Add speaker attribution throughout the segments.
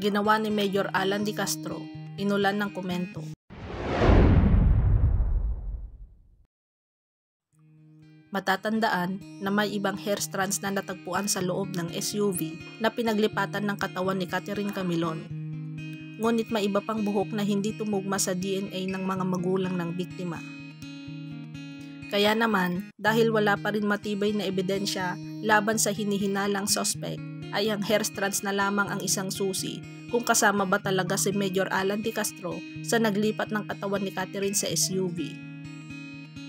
Speaker 1: Ginawa ni Mayor Alan De Castro, inulan ng komento. Matatandaan na may ibang hair strands na natagpuan sa loob ng SUV na pinaglipatan ng katawan ni Catherine Camilon. Ngunit may iba pang buhok na hindi tumugma sa DNA ng mga magulang ng biktima. Kaya naman, dahil wala pa rin matibay na ebidensya laban sa hinihinalang suspect, ay ang hair strands na lamang ang isang susi kung kasama ba talaga si Mayor Alan De Castro sa naglipat ng katawan ni Catherine sa SUV.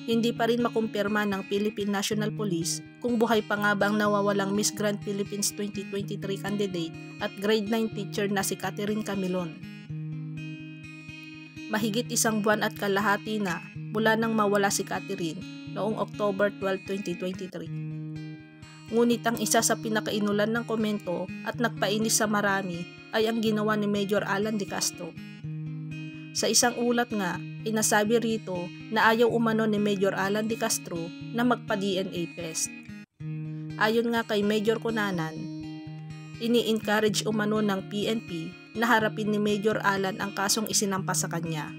Speaker 1: Hindi pa rin makumpirma ng Philippine National Police kung buhay pa nga ba ang nawawalang Miss Grand Philippines 2023 candidate at grade 9 teacher na si Catherine Camilon. Mahigit isang buwan at kalahati na mula nang mawala si Catherine noong October 12, 2023. Ngunit ang isa sa pinakainulan ng komento at nagpainis sa marami ay ang ginawa ni Mayor Alan De Castro. Sa isang ulat nga, inasabi rito na ayaw umano ni Mayor Alan De Castro na magpa-DNA test. Ayon nga kay Major Cunanan, ini-encourage umano ng PNP na harapin ni Mayor Alan ang kasong isinampa sa kanya.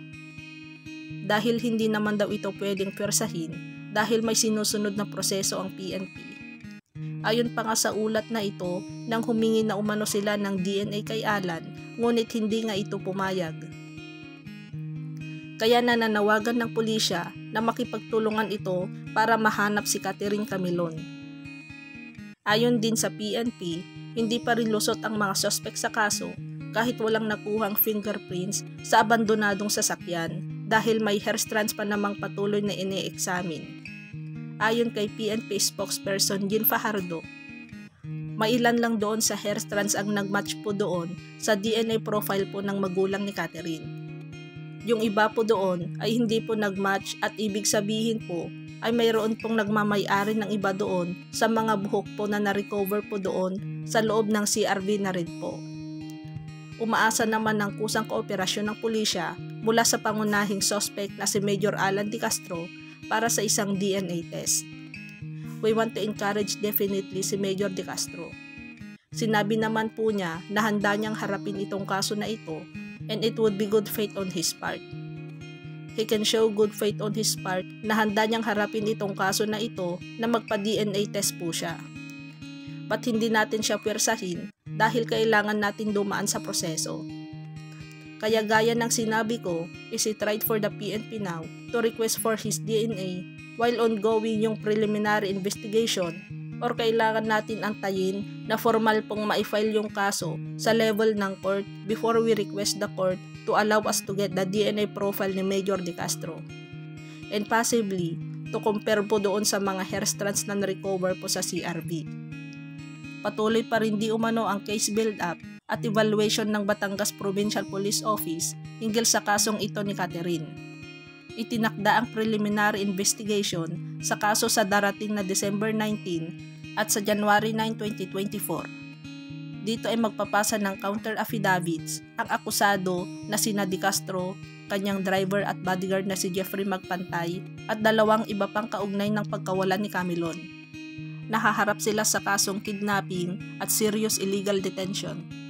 Speaker 1: Dahil hindi naman daw ito pwedeng pwersahin dahil may sinusunod na proseso ang PNP. Ayon pa nga sa ulat na ito, nang humingi na umano sila ng DNA kay Alan, ngunit hindi nga ito pumayag. Kaya nananawagan ng pulisya na makipagtulungan ito para mahanap si Catherine Camilon. Ayon din sa PNP, hindi pa rin lusot ang mga suspect sa kaso kahit walang nakuhang fingerprints sa abandonadong sasakyan dahil may hair strands pa namang patuloy na ine-examine. Ayon kay PNP spokesperson Jean Fajardo, mailan lang doon sa hair strands ang nagmatch po doon sa DNA profile po ng magulang ni Catherine. Yung iba po doon ay hindi po nagmatch at ibig sabihin po ay mayroon pong nagmamay-ari ng iba doon sa mga buhok po na na-recover po doon sa loob ng CRV na rin po. Umaasa naman ng kusang kooperasyon ng pulisya mula sa pangunahing suspect na si Mayor Alan De Castro para sa isang DNA test. We want to encourage definitely si Mayor De Castro. Sinabi naman po niya na handa niyang harapin itong kaso na ito and it would be good faith on his part. He can show good faith on his part na handa niyang harapin itong kaso na ito na magpa-DNA test po siya. But hindi natin siya pwersahin dahil kailangan natin dumaan sa proseso. Kaya gaya ng sinabi ko, is it right for the PNP now to request for his DNA while ongoing yung preliminary investigation or kailangan natin antayin na formal pong ma-file yung kaso sa level ng court before we request the court to allow us to get the DNA profile ni Mayor De Castro and possibly to compare po doon sa mga hair strands na na-recover po sa CRV. Patuloy pa rin di umano ang case build-up at evaluation ng Batangas Provincial Police Office hinggil sa kasong ito ni Catherine. Itinakda ang preliminary investigation sa kaso sa darating na December 19 at sa January 9, 2024. Dito ay magpapasa ng counter affidavits ang akusado na sina De Castro, kanyang driver at bodyguard na si Jeffrey Magpantay at dalawang iba pang kaugnay ng pagkawalan ni Camilon. Nahaharap sila sa kasong kidnapping at serious illegal detention.